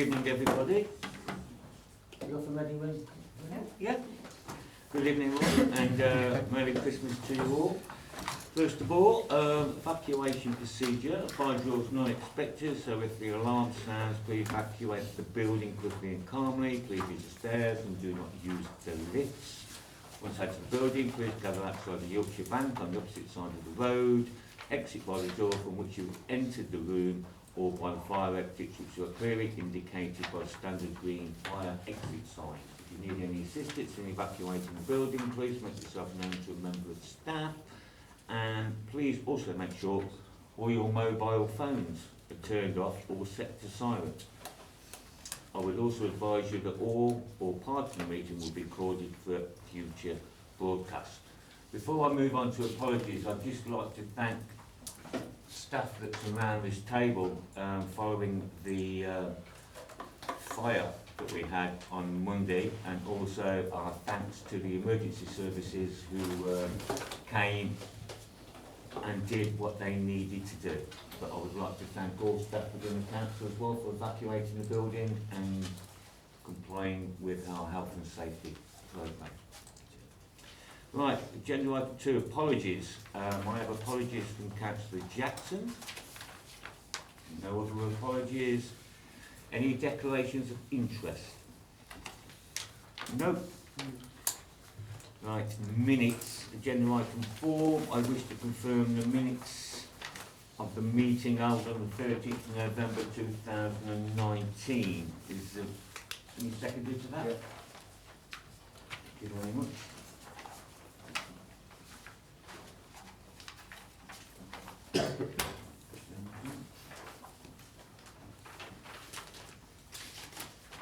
Good evening, everybody. You off from Reading? Yeah. Good evening, all, and Merry Christmas to you all. First of all, evacuation procedure. Fire drill is not expected, so if the alarm sounds, please evacuate the building quickly and calmly. Please use the stairs and do not use the lifts. Once out of the building, please gather outside the Yorkshire Bank on the opposite side of the road. Exit by the door from which you entered the room, or by the fire exits which are clearly indicated by the standard green fire exit sign. If you need any assistance in evacuating the building, please make yourself known to a member of the staff, and please also make sure all your mobile phones are turned off or set to silent. I would also advise you that all or part of the meeting will be recorded for future broadcast. Before I move on to apologies, I'd just like to thank staff that's around this table following the fire that we had on Monday, and also our thanks to the emergency services who came and did what they needed to do. But I would like to thank all staff within the council as well for evacuating the building and complying with our health and safety programme. Right, agenda item 2, apologies. I have apologies from Councillor Jackson. No other apologies. Any declarations of interest? No. Right, minutes. Agenda item 4. I wish to confirm the minutes of the meeting held on the 13th of November 2019. Is there any secondary to that? Yeah. Thank you very much.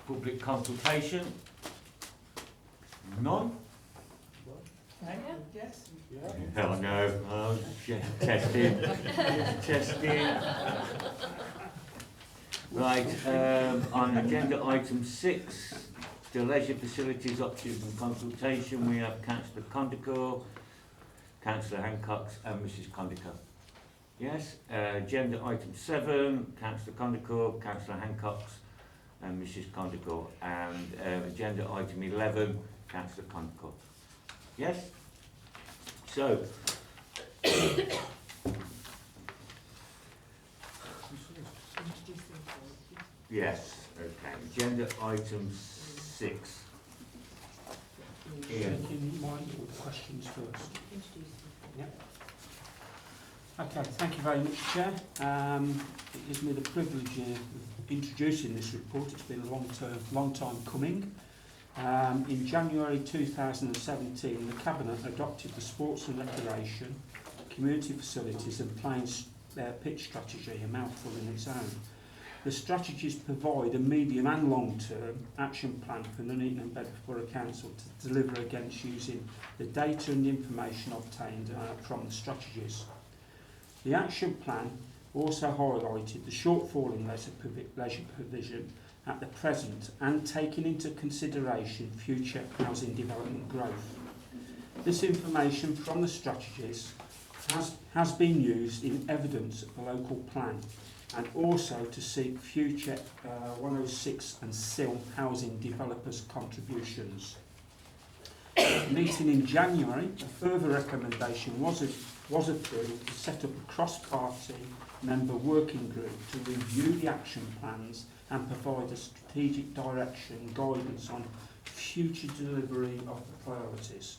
Public consultation? None? Yes. Oh no, oh, testing, testing. Right, on agenda item 6, the leisure facilities options and consultation, we have Councillor Condico, Councillor Hancock and Mrs Condico. Yes, agenda item 7, Councillor Condico, Councillor Hancock and Mrs Condico, and agenda item 11, Councillor Condico. Yes? So, yes, okay, agenda item 6. Ian. In mind all the questions first. Yeah. Okay, thank you very much, Chair. It gives me the privilege of introducing this report. It's been a long time coming. In January 2017, the Cabinet adopted the Sports and Recreation, Community Facilities and Playing Pitch Strategy, a mouthful in its own. The strategies provide a medium and long-term action plan for Nuneaton and Bedworth Borough Council to deliver against using the data and information obtained from the strategies. The action plan also highlighted the shortfall in leisure provision at the present and taking into consideration future housing development growth. This information from the strategies has been used in evidence of the local plan and also to seek future 106 and SIL housing developers' contributions. Meeting in January, a further recommendation was approved to set up a cross-party member working group to review the action plans and provide a strategic direction and guidance on future delivery of the priorities.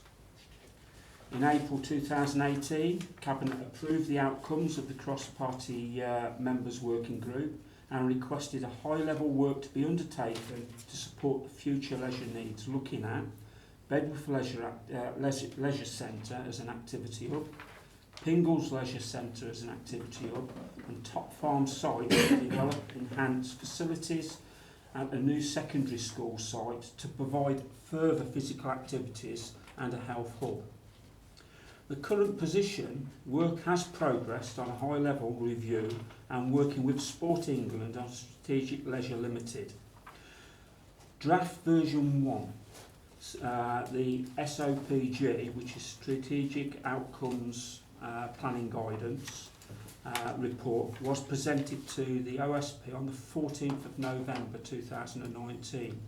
In April 2018, Cabinet approved the outcomes of the cross-party members working group and requested a high-level work to be undertaken to support the future leisure needs, looking at Bedworth Leisure Centre as an activity hub, Pingles Leisure Centre as an activity hub, and Top Farm site to develop enhanced facilities at a new secondary school site to provide further physical activities and a health hub. The current position, work has progressed on a high-level review and working with Sport England on Strategic Leisure Limited. Draft version 1, the SOPG, which is Strategic Outcomes Planning Guidance, report was presented to the OSP on the 14th of November 2019.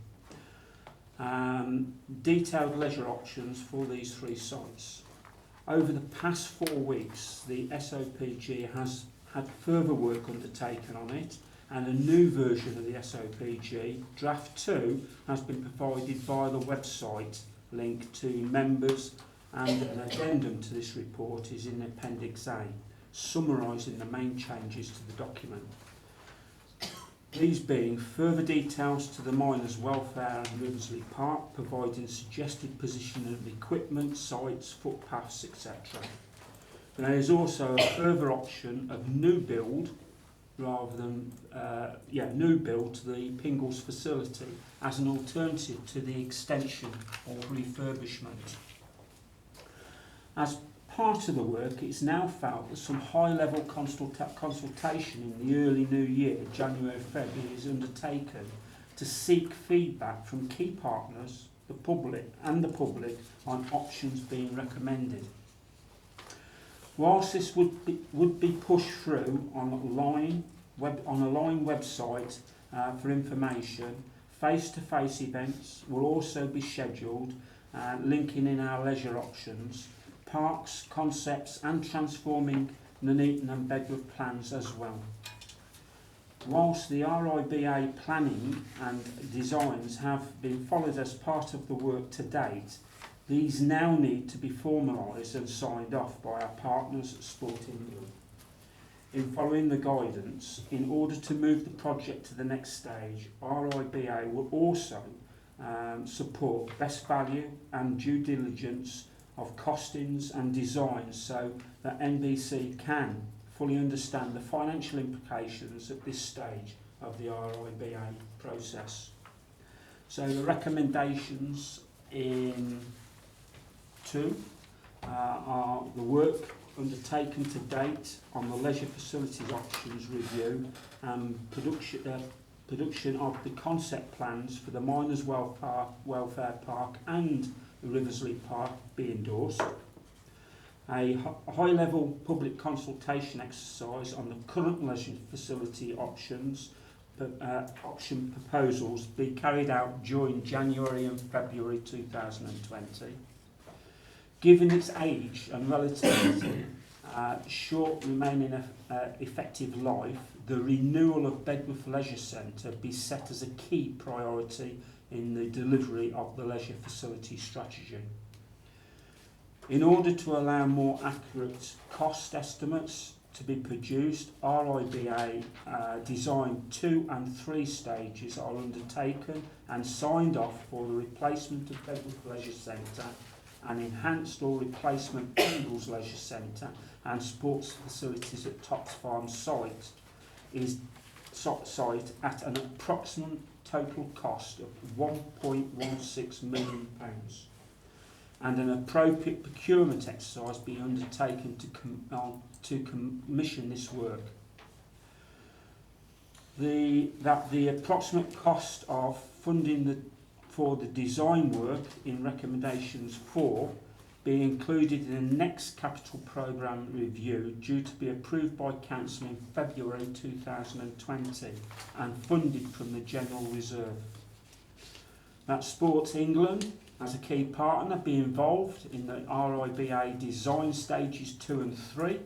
Detailed leisure options for these 3 sites. Over the past 4 weeks, the SOPG has had further work undertaken on it, and a new version of the SOPG, Draft 2, has been provided via the website link to members, and an addendum to this report is in Appendix A, summarising the main changes to the document. These being further details to the miners' welfare and Riversley Park, providing suggested position of equipment, sites, footpaths, etc. There is also a further option of new build rather than new build to the Pingles facility as an alternative to the extension or refurbishment. As part of the work, it's now felt that some high-level consultation in the early new year, January, February, is undertaken to seek feedback from key partners, the public, on options being recommended. Whilst this would be pushed through on a line website for information, face-to-face events will also be scheduled, linking in our leisure options, parks, concepts and transforming Nuneaton and Bedworth plans as well. Whilst the RIBA planning and designs have been followed as part of the work to date, these now need to be formalised and signed off by our partners at Sport England. In following the guidance, in order to move the project to the next stage, RIBA will also support best value and due diligence of costings and designs so that NBC can fully understand the financial implications at this stage of the RIBA process. So the recommendations in 2 are the work undertaken to date on the leisure facilities options review and production of the concept plans for the Miners' Welfare Park and the Riversley Park be endorsed. A high-level public consultation exercise on the current leisure facility option proposals be carried out during January and February 2020. Given its age and relatively short remaining effective life, the renewal of Bedworth Leisure Centre be set as a key priority in the delivery of the leisure facility strategy. In order to allow more accurate cost estimates to be produced, RIBA design 2 and 3 stages are undertaken and signed off for the replacement of Bedworth Leisure Centre, an enhanced or replacement Pingles Leisure Centre and sports facilities at Tops Farm site at an approximate total cost of £1.16 million, and an appropriate procurement exercise be undertaken to commission this work. The approximate cost of funding for the design work in recommendations 4 be included in the next capital programme review due to be approved by Council in February 2020 and funded from the General Reserve. That Sports England, as a key partner, be involved in the RIBA design stages 2 and 3.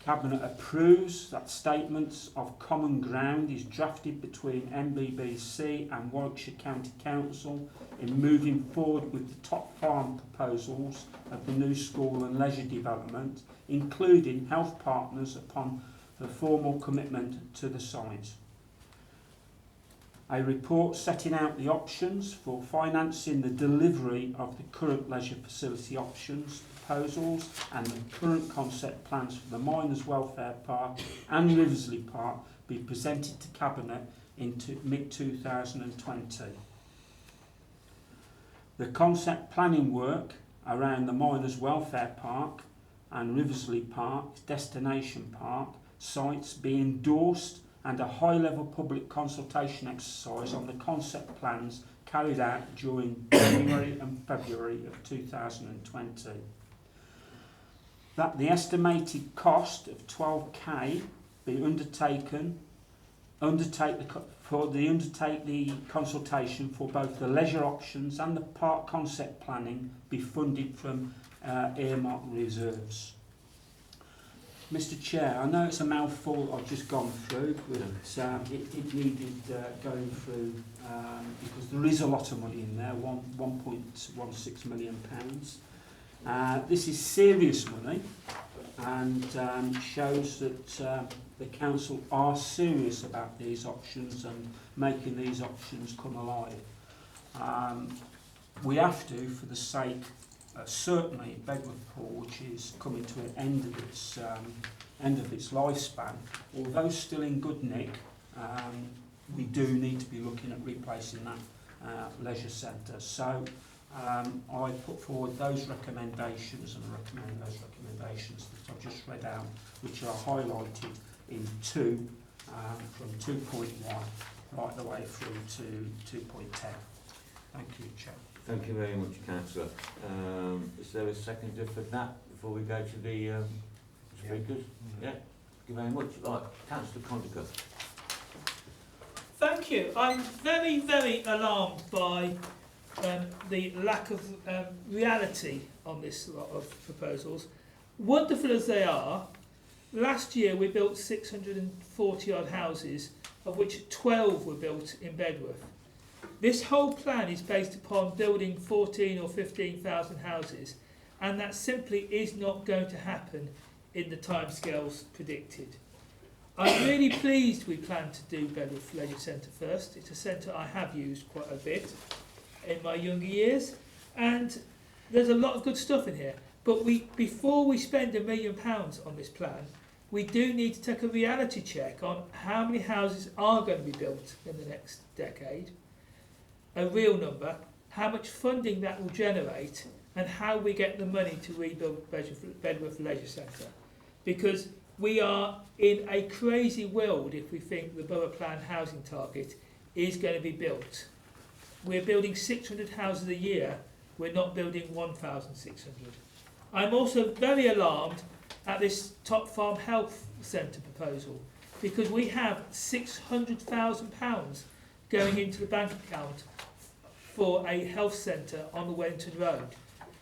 Cabinet approves that statements of common ground is drafted between MBBC and Warwickshire County Council in moving forward with the top farm proposals of the new school and leisure development, including health partners upon the formal commitment to the site. A report setting out the options for financing the delivery of the current leisure facility options proposals and the current concept plans for the Miners' Welfare Park and Riversley Park be presented to Cabinet in mid-2020. The concept planning work around the Miners' Welfare Park and Riversley Park Destination Park sites be endorsed and a high-level public consultation exercise on the concept plans carried out during January and February of 2020. that the estimated cost of 12k be undertake the consultation for both the leisure options and the park concept planning be funded from earmarked reserves. Mr Chair, I know it's a mouthful I've just gone through, but it needed going through because there is a lot of money in there, £1.16 million. This is serious money and shows that the council are serious about these options and making these options come alive. We have to, for the sake, certainly Bedworth Pool, which is coming to an end of its lifespan, although still in good nick, we do need to be looking at replacing that leisure centre. So I put forward those recommendations and recommend those recommendations that I've just read out, which are highlighted in 2, from 2.1 right the way through to 2.10. Thank you, Chair. Thank you very much, Councillor. Is there a seconder for that before we go to the speakers? Yeah. Thank you very much. Right, Councillor Condicker. Thank you. I'm very, very alarmed by the lack of reality on this lot of proposals. Wonderful as they are, last year we built 640 odd houses, of which 12 were built in Bedworth. This whole plan is based upon building 14 or 15,000 houses, and that simply is not going to happen in the timescales predicted. I'm really pleased we plan to do Bedworth Leisure Centre first. It's a centre I have used quite a bit in my younger years, and there's a lot of good stuff in here. But before we spend £1 million on this plan, we do need to take a reality check on how many houses are going to be built in the next decade, a real number, how much funding that will generate, and how we get the money to rebuild Bedworth Leisure Centre. Because we are in a crazy world if we think the Borough Plan housing target is going to be built. We're building 600 houses a year, we're not building 1,600. I'm also very alarmed at this Top Farm Health Centre proposal, because we have £600,000 going into the bank account for a health centre on the Wellington Road,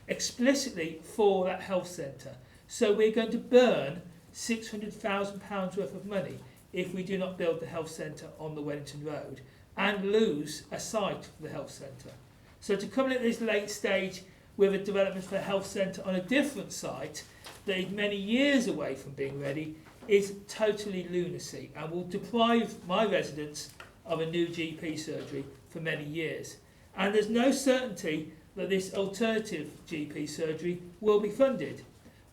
explicitly for that health centre. So we're going to burn £600,000 worth of money if we do not build the health centre on the Wellington Road and lose a site for the health centre. So to come in at this late stage with a development for a health centre on a different site that is many years away from being ready is totally lunacy and will deprive my residents of a new GP surgery for many years. And there's no certainty that this alternative GP surgery will be funded.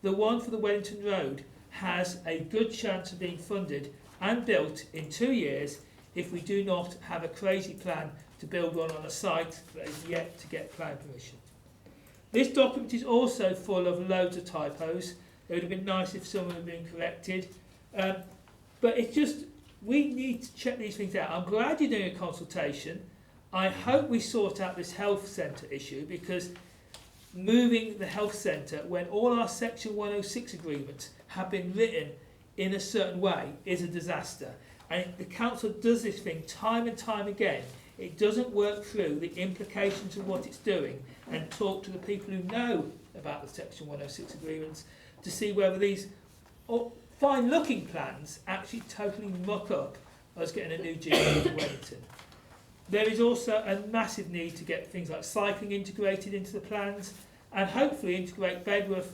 The one for the Wellington Road has a good chance of being funded and built in 2 years if we do not have a crazy plan to build one on a site that is yet to get planning permission. This document is also full of loads of typos. It would have been nice if some had been corrected. But it's just, we need to check these things out. I'm glad you're doing a consultation. I hope we sort out this health centre issue, because moving the health centre when all our Section 106 agreements have been written in a certain way is a disaster. And the council does this thing time and time again. It doesn't work through the implications of what it's doing and talk to the people who know about the Section 106 agreements to see whether these fine-looking plans actually totally muck up us getting a new GP to Wellington. There is also a massive need to get things like cycling integrated into the plans, and hopefully integrate Bedworth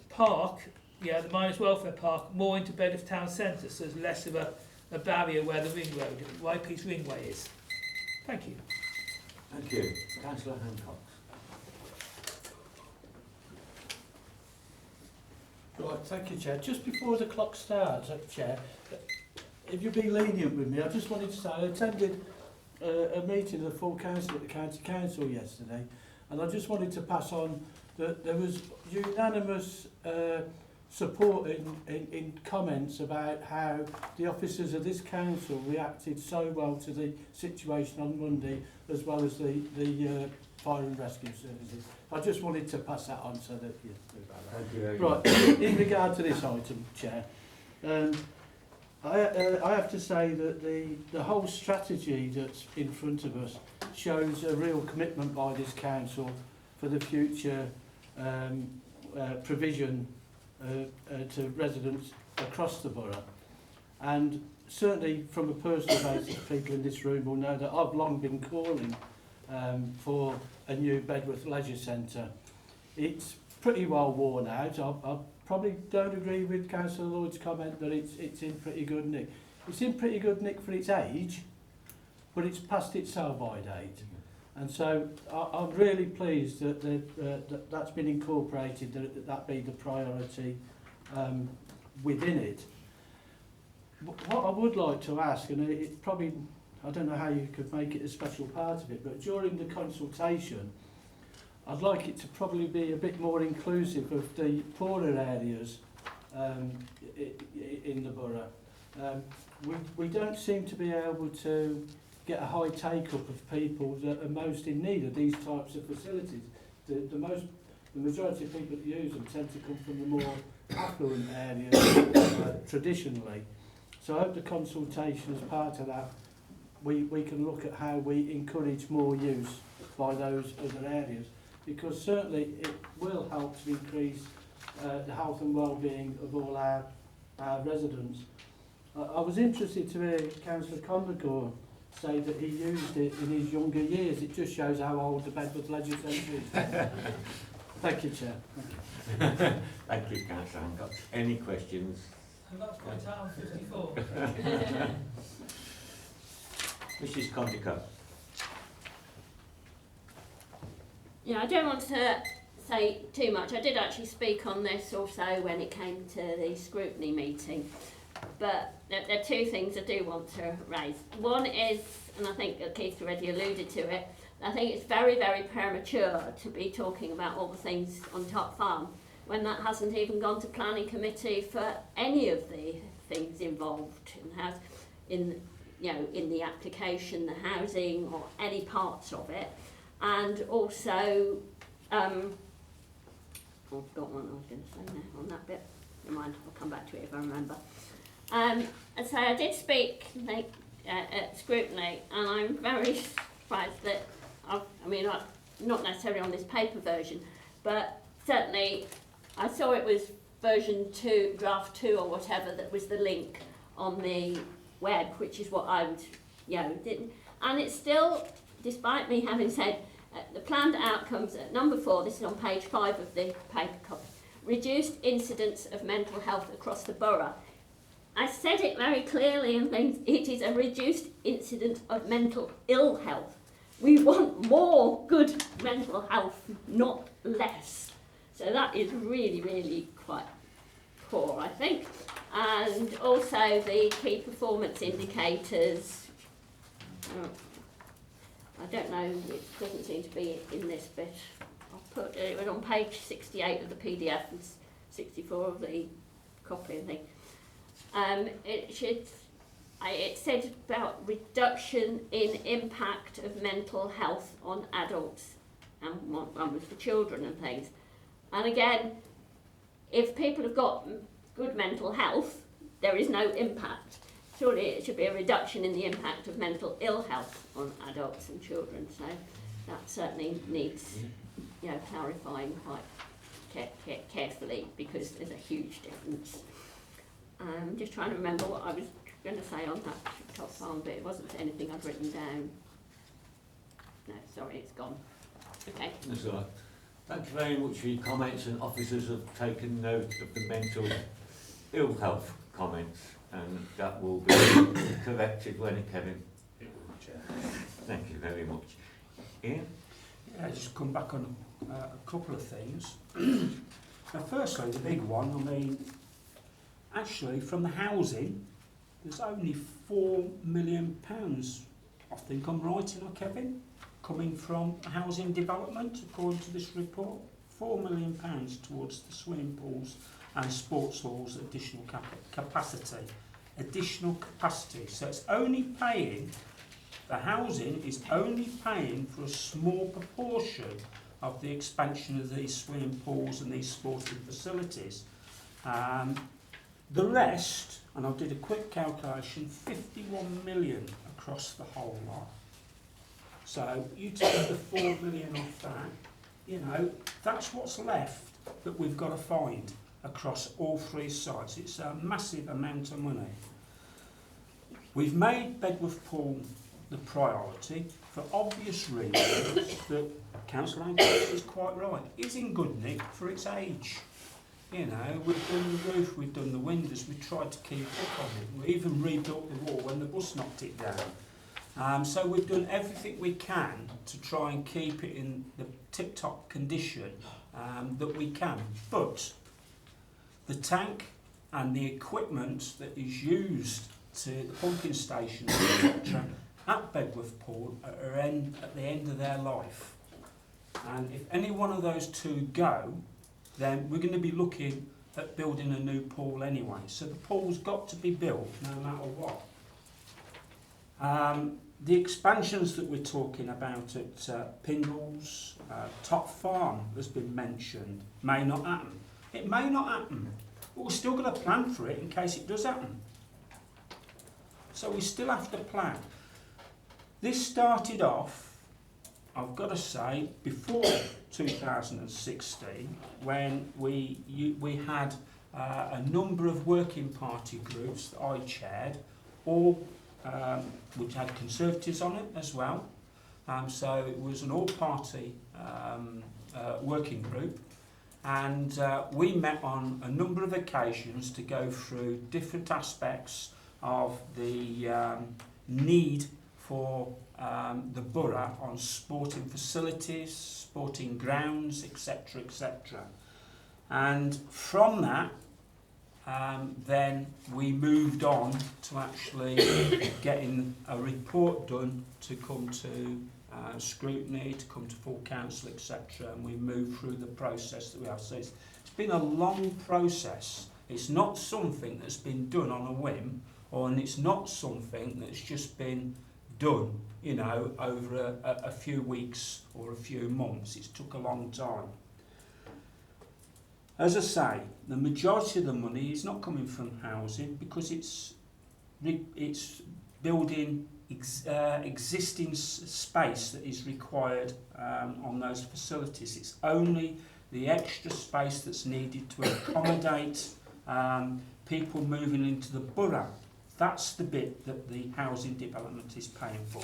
Park, the Miners' Welfare Park, more into Bedworth Town Centre, so there's less of a barrier where the ring road, Whitepiece Ringway is. Thank you. Thank you. Councillor Hancock. Right, thank you, Chair. Just before the clock starts, Chair, if you'd be lenient with me, I just wanted to say I attended a meeting of the full council at the County Council yesterday, and I just wanted to pass on that there was unanimous support in comments about how the officers of this council reacted so well to the situation on Monday, as well as the fire and rescue services. I just wanted to pass that on so that you knew about that. Thank you very Right, in regard to this item, Chair, I have to say that the whole strategy that's in front of us shows a real commitment by this council for the future provision to residents across the borough. And certainly from a personal basis, people in this room will know that I've long been calling for a new Bedworth leisure centre. It's pretty well worn out. I probably don't agree with Councillor Lloyd's comment that it's in pretty good nick. It's in pretty good nick for its age, but it's past its sell-by date. And so I'm really pleased that that's been incorporated, that be the priority within it. What I would like to ask, and it probably, I don't know how you could make it a special part of it, but during the consultation, I'd like it to probably be a bit more inclusive of the poorer areas in the borough. We don't seem to be able to get a high take-up of people that are most in need of these types of facilities. The majority of people that use them tend to come from the more affluent areas traditionally. So I hope the consultation as part of that, we can look at how we encourage more use by those other areas, because certainly it will help to increase the health and well-being of all our residents. I was interested to hear Councillor Condagore say that he used it in his younger years. It just shows how old the Bedworth Leisure Centre is. Thank you, Chair. Thank you. Thank you, Councillor Hancock. Any questions? And that's my town 54. Mrs. Condicott. Yeah, I don't want to say too much. I did actually speak on this also when it came to the scrutiny meeting. But there are two things I do want to raise. One is, and I think Keith already alluded to it, I think it's very, very premature to be talking about all the things on Top Farm when that hasn't even gone to planning committee for any of the things involved in the application, the housing or any parts of it. And also, I've got one I was going to say now on that bit. Never mind, I'll come back to it if I remember. And so I did speak at scrutiny, and I'm very surprised that, not necessarily on this paper version, but certainly I saw it was version 2, draft 2 or whatever, that was the link on the web, which is what I would, did. And it's still, despite me having said the planned outcomes at number 4, this is on page 5 of the paper copy, reduced incidence of mental health across the borough. I said it very clearly and things, it is a reduced incidence of mental ill health. We want more good mental health, not less. So that is really, really quite poor, I think. And also the key performance indicators, I don't know, it doesn't seem to be in this bit. I'll put it was on page 68 of the PDF and 64 of the copy, I think. It said about reduction in impact of mental health on adults, and one was for children and things. And again, if people have got good mental health, there is no impact. Surely it should be a reduction in the impact of mental ill health on adults and children. So that certainly needs, clarifying quite carefully, because there's a huge difference. I'm just trying to remember what I was going to say on that Top Farm bit. It wasn't anything I'd written down. No, sorry, it's gone. Okay. That's all right. Thank you very much for your comments, and officers have taken note of the mental ill health comments, and that will be corrected when it came in. Thank you very much. Ian? Yeah, just come back on a couple of things. Now, firstly, the big one, actually, from the housing, there's only £4 million, I think I'm right, Kevin, coming from housing development, according to this report. £4 million towards the swimming pools and sports halls additional capacity. Additional capacity. So it's only paying, the housing is only paying for a small proportion of the expansion of these swimming pools and these sporting facilities. The rest, and I did a quick calculation, 51 million across the whole lot. So you take the 4 million off that, you know, that's what's left that we've got to find across all three sites. It's a massive amount of money. We've made Bedworth Pool the priority for obvious reasons that Councillor Angus is quite right. It's in good nick for its age. You know, we've done the roof, we've done the windows, we tried to keep up on it. We even rebuilt the wall when the bus knocked it down. So we've done everything we can to try and keep it in the tip-top condition that we can. But the tank and the equipment that is used to the pumping station, etc., at Bedworth Pool are at the end of their life. And if any one of those two go, then we're going to be looking at building a new pool anyway. So the pool's got to be built no matter what. The expansions that we're talking about at Pingles, Top Farm has been mentioned, may not happen. It may not happen, but we're still going to plan for it in case it does happen. So we still have to plan. This started off, I've got to say, before 2016, when we had a number of working party groups that I chaired, all which had Conservatives on it as well. So it was an all-party working group, and we met on a number of occasions to go through different aspects of the need for the borough on sporting facilities, sporting grounds, etc., etc. And from that, then we moved on to actually getting a report done to come to scrutiny, to come to full council, etc. And we moved through the process that we have. So it's been a long process. It's not something that's been done on a whim, and it's not something that's just been done, you know, over a few weeks or a few months. It's took a long time. As I say, the majority of the money is not coming from housing because it's building existing space that is required on those facilities. It's only the extra space that's needed to accommodate people moving into the borough. That's the bit that the housing development is paying for.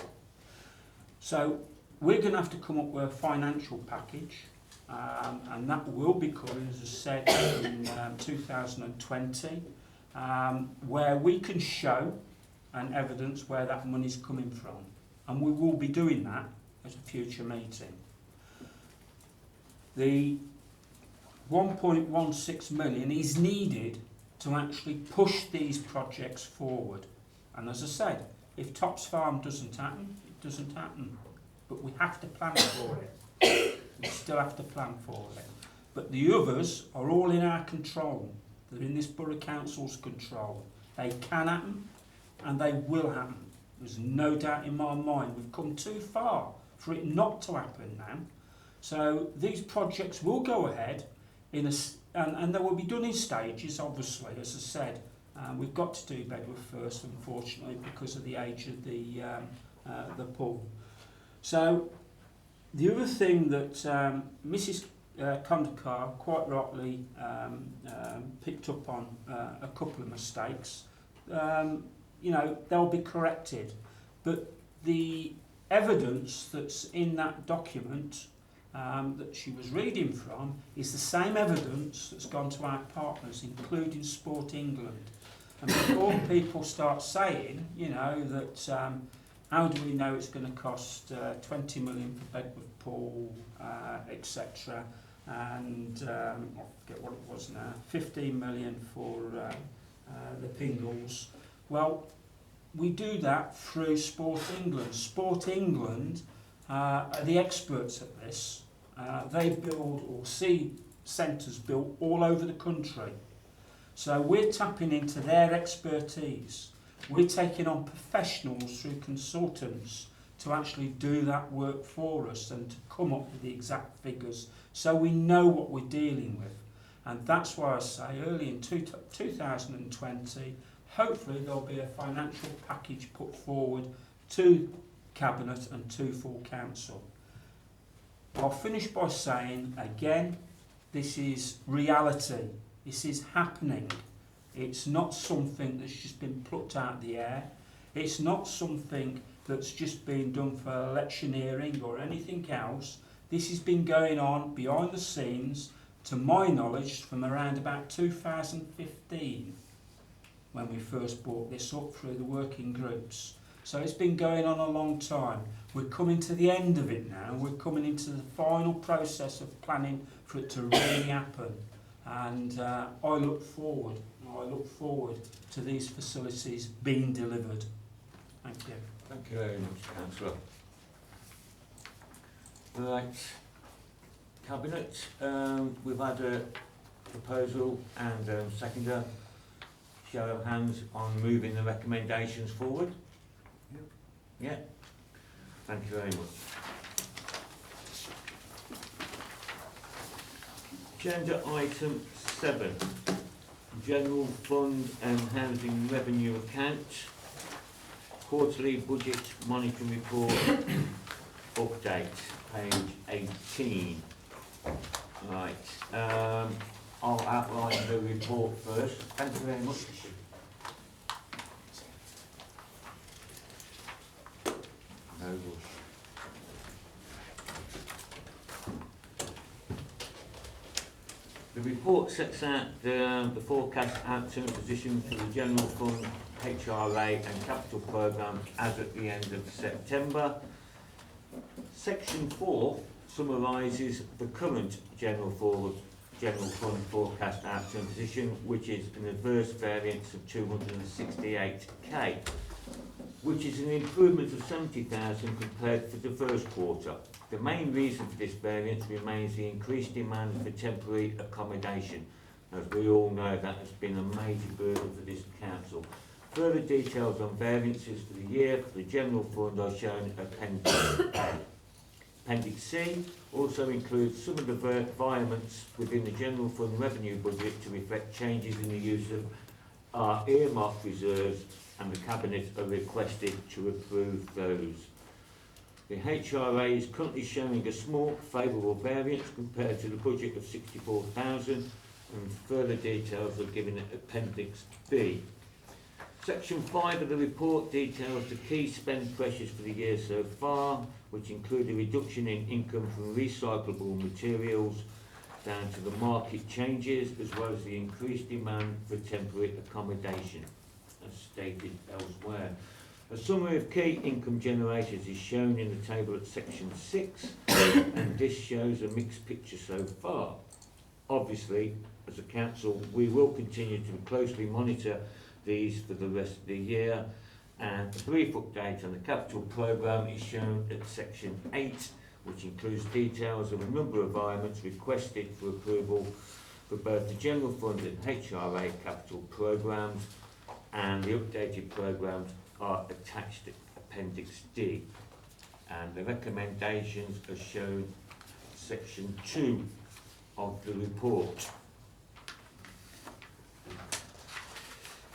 So we're going to have to come up with a financial package, and that will be coming, as I said, in 2020, where we can show and evidence where that money's coming from. And we will be doing that at a future meeting. The 1.16 million is needed to actually push these projects forward. And as I said, if Tops Farm doesn't happen, it doesn't happen. But we have to plan for it. We still have to plan for it. But the others are all in our control. They're in this Borough Council's control. They can happen and they will happen. There's no doubt in my mind. We've come too far for it not to happen now. So these projects will go ahead and they will be done in stages, obviously, as I said. We've got to do Bedworth first, unfortunately, because of the age of the pool. So the other thing that Mrs. Kondakar quite rightly picked up on a couple of mistakes. You know, they'll be corrected, but the evidence that's in that document that she was reading from is the same evidence that's gone to our partners, including Sport England. And before people start saying, you know, that how do we know it's going to cost 20 million for Bedworth Pool, etc., and I forget what it was now, 15 million for the Pingles. Well, we do that through Sport England. Sport England are the experts at this. They build or see centres built all over the country. So we're tapping into their expertise. We're taking on professionals through consultants to actually do that work for us and to come up with the exact figures so we know what we're dealing with. And that's why I say early in 2020, hopefully there'll be a financial package put forward to Cabinet and to full council. I'll finish by saying again, this is reality. This is happening. It's not something that's just been plucked out of the air. It's not something that's just been done for electioneering or anything else. This has been going on behind the scenes, to my knowledge, from around about 2015, when we first brought this up through the working groups. So it's been going on a long time. We're coming to the end of it now. We're coming into the final process of planning for it to really happen. And I look forward to these facilities being delivered. Thank you. Thank you very much, Councillor. Right, Cabinet, we've had a proposal and seconder. Show of hands on moving the recommendations forward. Yep. Yeah. Thank you very much. Agenda item 7, General Fund and Housing Revenue Account, Quarterly Budget Monitoring Report, Update, page 18. Right, I'll outline the report first. Thank you very much. No rush. The report sets out the forecast outturn position for the General Fund, HRA and Capital Programme as at the end of September. Section 4 summarises the current General Fund forecast outturn position, which is an adverse variance of 268k, which is an improvement of 70,000 compared to the first quarter. The main reason for this variance remains the increased demand for temporary accommodation. As we all know, that has been a major burden for this council. Further details on variances for the year for the General Fund are shown in Appendix A. Appendix C also includes some of the requirements within the General Fund revenue budget to reflect changes in the use of our earmarked reserves, and the Cabinet are requested to approve those. The HRA is currently showing a small favourable variance compared to the budget of 64,000, and further details are given in Appendix B. Section 5 of the report details the key spend pressures for the year so far, which include a reduction in income from recyclable materials down to the market changes, as well as the increased demand for temporary accommodation, as stated elsewhere. A summary of key income generators is shown in the table at section 6, and this shows a mixed picture so far. Obviously, as a council, we will continue to closely monitor these for the rest of the year, and a brief update on the capital programme is shown at section 8, which includes details of a number of environments requested for approval for both the General Fund and HRA capital programmes, and the updated programmes are attached to Appendix D, and the recommendations are shown in section 2 of the report.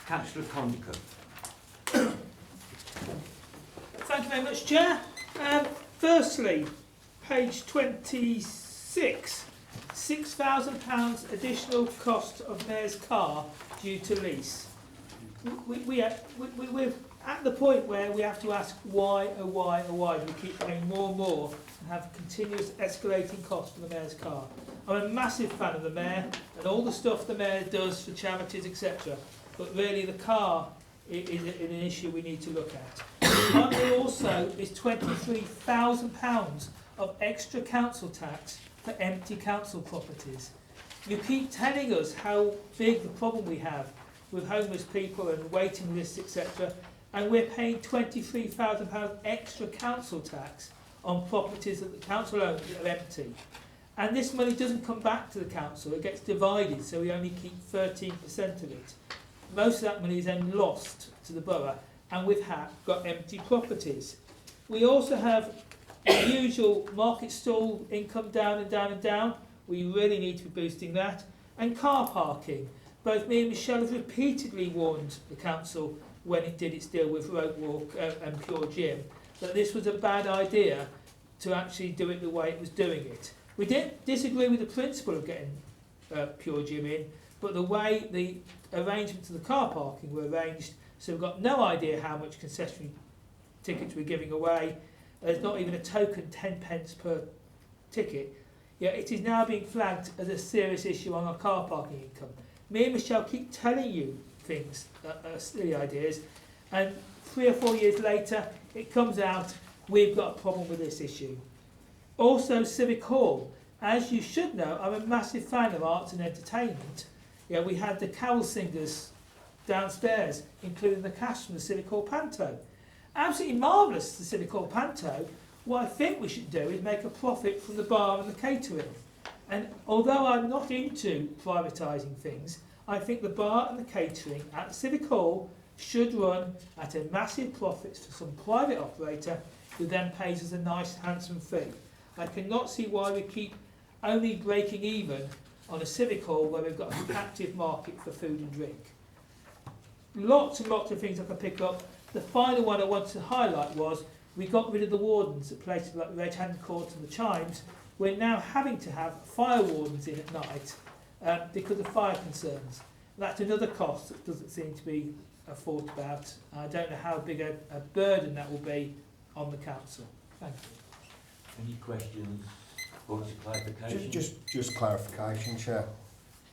Councillor Condico. Thank you very much, Chair. Firstly, page 26, £6,000 additional cost of Mayor's car due to lease. We're at the point where we have to ask why do we keep paying more and more and have continuous escalating costs for the Mayor's car. I'm a massive fan of the Mayor and all the stuff the Mayor does for charities, etc. But really the car is an issue we need to look at. Money also is £23,000 of extra council tax for empty council properties. You keep telling us how big the problem we have with homeless people and waiting lists, etc. And we're paying £23,000 extra council tax on properties that the council owns that are empty. And this money doesn't come back to the council, it gets divided, so we only keep 13% of it. Most of that money is then lost to the borough, and we've got empty properties. We also have the usual market stall income down and down and down. We really need to be boosting that. And car parking. Both me and Michelle have repeatedly warned the council when it did its deal with Road Walk and Pure Gym that this was a bad idea to actually do it the way it was doing it. We didn't disagree with the principle of getting Pure Gym in, but the way the arrangements of the car parking were arranged, so we've got no idea how much concessionary tickets we're giving away. There's not even a token 10 pence per ticket. Yeah, it is now being flagged as a serious issue on our car parking income. Me and Michelle keep telling you things, silly ideas, and 3 or 4 years later, it comes out, we've got a problem with this issue. Also, Civic Hall. As you should know, I'm a massive fan of arts and entertainment. Yeah, we had the carol singers downstairs, including the cast from the Civic Hall Panto. Absolutely marvellous, the Civic Hall Panto. What I think we should do is make a profit from the bar and the catering. And although I'm not into privatising things, I think the bar and the catering at the Civic Hall should run at a massive profit for some private operator who then pays us a nice handsome fee. I cannot see why we keep only breaking even on a Civic Hall where we've got a captive market for food and drink. Lots and lots of things I can pick up. The final one I wanted to highlight was we got rid of the wardens at places like the Red Hand Court and the Chimes. We're now having to have fire wardens in at night because of fire concerns. That's another cost that doesn't seem to be thought about. I don't know how big a burden that will be on the council. Thank you. Any questions? Points of clarification? Just clarification, Chair.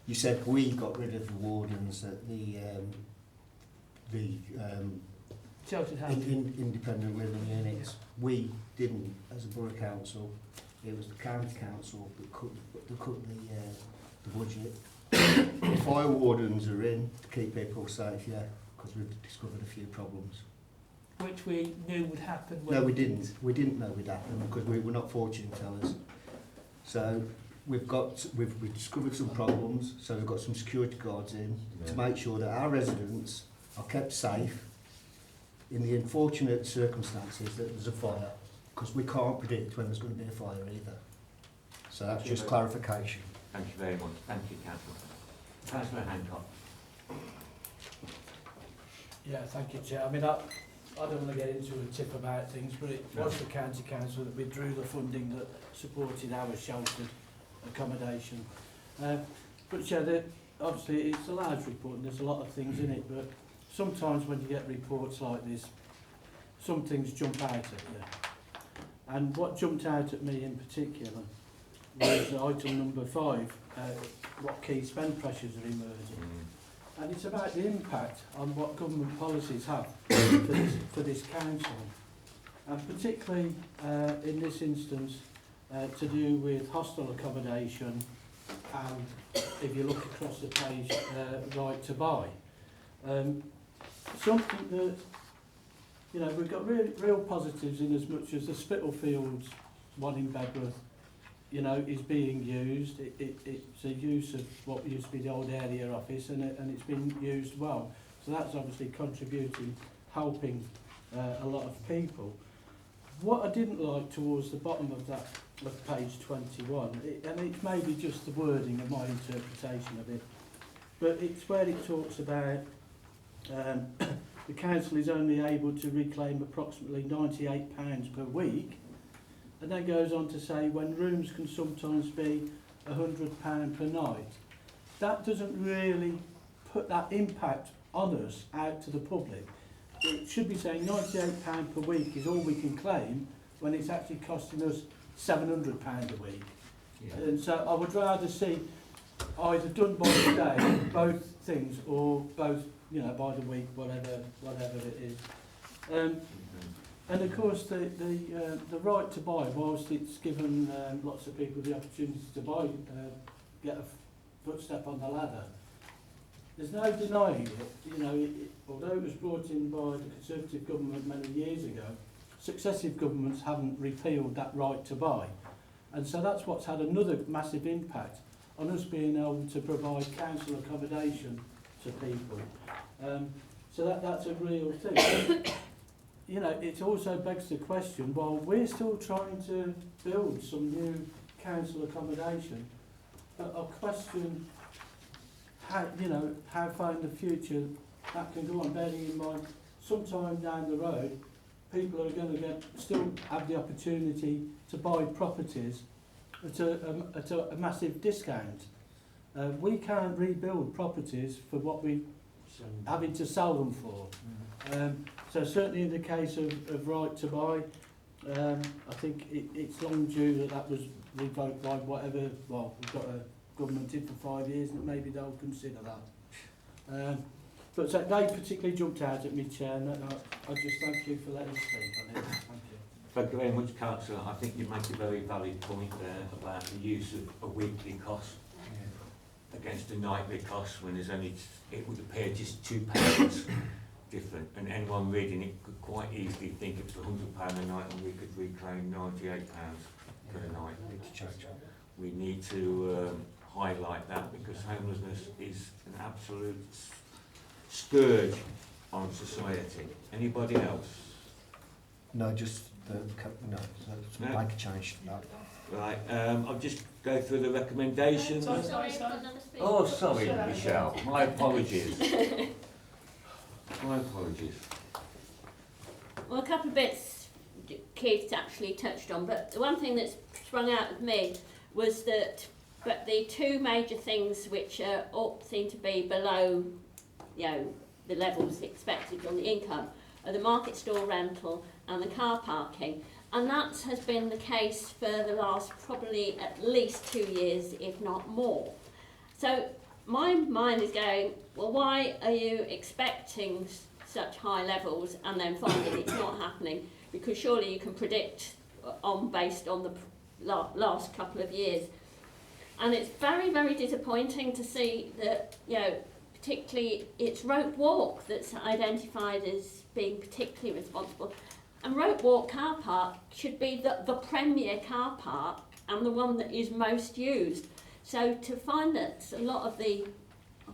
You said we got rid of the wardens at the Sheltered housing. independent living units. We didn't, as a borough council. It was the county council that cut the budget. The fire wardens are in to keep people safe, yeah, because we've discovered a few problems. Which we knew would happen. No, we didn't. We didn't know would happen because we were not fortune tellers. So we've discovered some problems. So we've got some security guards in to make sure that our residents are kept safe in the unfortunate circumstances that there's a fire, because we can't predict when there's going to be a fire either. So that's just clarification. Thank you very much. Thank you, Councillor. Councillor Hancock. Yeah, thank you, Chair. I mean, I don't want to get into a tip about things, but it was the County Council that withdrew the funding that supported our sheltered accommodation. But Chair, obviously it's a large report and there's a lot of things in it, but sometimes when you get reports like this, some things jump out at you. And what jumped out at me in particular was item number 5, what key spend pressures are emerging. And it's about the impact on what government policies have for this council. And particularly in this instance, to do with hostel accommodation and, if you look across the page, right to buy. Something that, you know, we've got real positives in as much as the Spitalfields one in Bedworth, you know, is being used. It's a use of what used to be the old area office, and it's been used well. So that's obviously contributing, helping a lot of people. What I didn't like towards the bottom of that, of page 21, and it's maybe just the wording of my interpretation of it, but it's where it talks about the council is only able to reclaim approximately £98 per week, and then goes on to say when rooms can sometimes be £100 per night. That doesn't really put that impact on us out to the public. It should be saying £98 per week is all we can claim when it's actually costing us £700 a week. Yeah. And so I would rather see either done by the day, both things, or both, you know, by the week, whatever it is. And of course, the right to buy, whilst it's given lots of people the opportunity to buy, get a footstep on the ladder, there's no denying it. You know, although it was brought in by the Conservative government many years ago, successive governments haven't repealed that right to buy. And so that's what's had another massive impact on us being able to provide council accommodation to people. So that's a real thing. You know, it also begs the question, well, we're still trying to build some new council accommodation, but I question how, you know, how far in the future that can go on, bearing in mind sometime down the road people are going to still have the opportunity to buy properties at a massive discount. We can't rebuild properties for what we're having to sell them for. So certainly in the case of right to buy, I think it's long due that was revoked by whatever, well, we've got a government in for 5 years and maybe they'll consider that. But so they particularly jumped out at me, Chair, and I just thank you for letting me speak on it. Thank you. Thank you very much, Councillor. I think you make a very valid point there about the use of a weekly cost against a nightly cost when there's only, it would appear just £2 different, and anyone reading it could quite easily think it's £100 a night and we could reclaim £98 per night. We need to highlight that because homelessness is an absolute scourge on society. Anybody else? No, just make a change to that. Right, I'll just go through the recommendations. Sorry, I've got another speaker. Oh, sorry, Michelle. My apologies. My apologies. Well, a couple of bits Keith actually touched on, but the one thing that's sprung out of me was that the two major things which all seem to be below, you know, the levels expected on the income are the market store rental and the car parking. And that has been the case for the last probably at least 2 years, if not more. So my mind is going, well, why are you expecting such high levels and then finding it's not happening? Because surely you can predict based on the last couple of years. And it's very, very disappointing to see that, you know, particularly it's Rope Walk that's identified as being particularly responsible. And Rope Walk car park should be the premier car park and the one that is most used. So to find that a lot of the,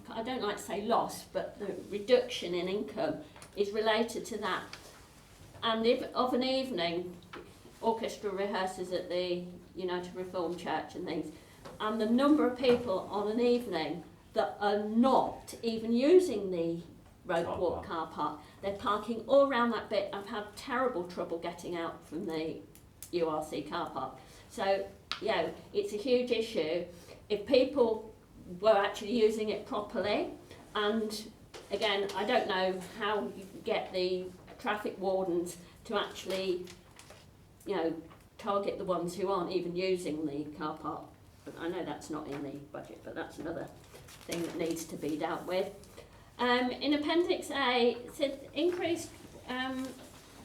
I don't like to say loss, but the reduction in income is related to that. And if of an evening, orchestra rehearses at the United Reformed Church and things, and the number of people on an evening that are not even using the Rope Walk car park, they're parking all around that bit. I've had terrible trouble getting out from the URC car park. So, you know, it's a huge issue. If people were actually using it properly, and again, I don't know how you get the traffic wardens to actually, you know, target the ones who aren't even using the car park. But I know that's not in the budget, but that's another thing that needs to be dealt with. In Appendix A, it said increased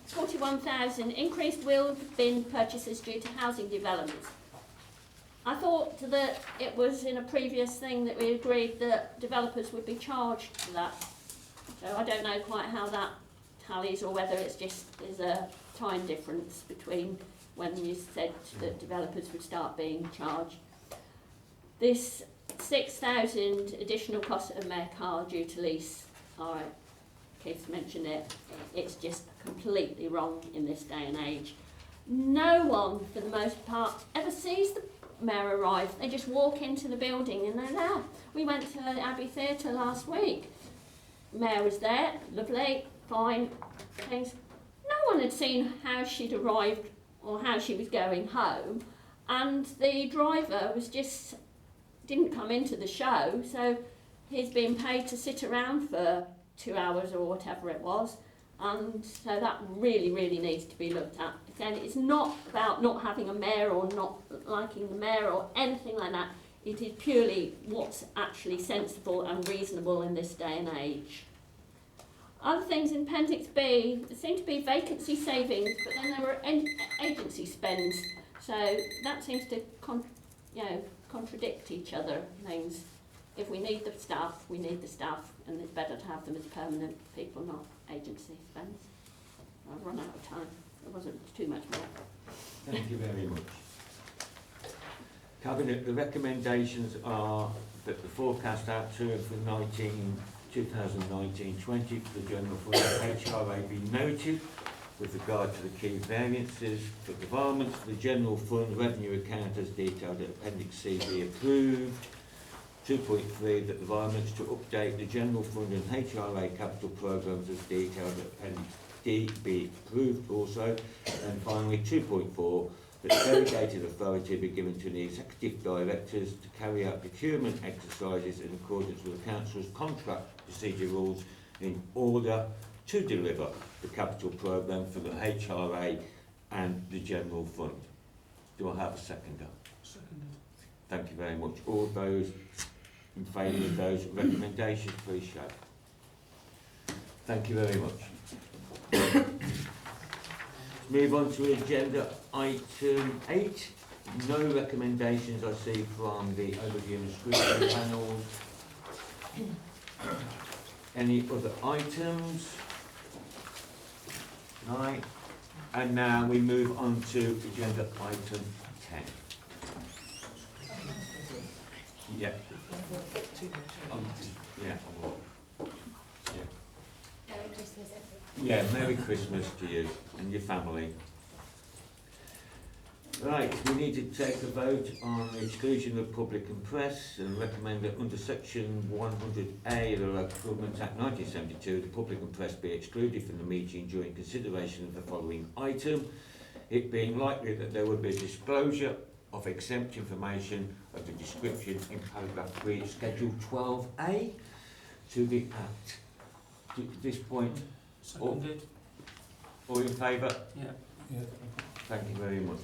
41,000, increased wheel bin purchases due to housing developments. I thought that it was in a previous thing that we agreed that developers would be charged for that. So I don't know quite how that tallies, or whether it's just there's a time difference between when you said that developers would start being charged. This 6,000 additional cost of mayor car due to lease, alright, Keith mentioned it, it's just completely wrong in this day and age. No one, for the most part, ever sees the mayor arrive. They just walk into the building and they're there. We went to the Abbey Theatre last week. Mayor was there, lovely, fine, things. No one had seen how she'd arrived or how she was going home, and the driver was just didn't come into the show, so he's being paid to sit around for 2 hours or whatever it was, and so that really, really needs to be looked at. Again, it's not about not having a mayor or not liking the mayor or anything like that. It is purely what's actually sensible and reasonable in this day and age. Other things in Appendix B, there seem to be vacancy savings, but then there were agency spends, so that seems to contradict each other. Things. If we need the staff, we need the staff, and it's better to have them as permanent people, not agency spends. I've run out of time. There wasn't too much more. Thank you very much. Cabinet, the recommendations are that the forecast outturn for 2019-20 for the General Fund HRA be noted with regard to the key variances, that the varments for the General Fund revenue account as detailed at Appendix C be approved. 2.3, that the varments to update the General Fund and HRA capital programmes as detailed at Appendix D be approved also. And finally, 2.4, that delegated authority be given to the Executive Directors to carry out procurement exercises in accordance with the Council's contract procedure rules in order to deliver the capital programme for the HRA and the General Fund. Do I have a seconder? Seconded. Thank you very much. All those in favour of those recommendations, please show. Thank you very much. Move on to agenda item 8. No recommendations I see from the overview and scrutiny panels. Any other items? Right. And now we move on to agenda item 10. Yeah. Yeah. Merry Christmas, everyone. Yeah, Merry Christmas to you and your family. Right, we need to take a vote on the exclusion of public and press and recommend that under section 100A of the Local Government Act 1972, the public and press be excluded from the meeting during consideration of the following item, it being likely that there would be a disclosure of exempt information of the description in paragraph 3, schedule 12A to the Act. At this point, Seconded. all in favour? Yeah. Thank you very much.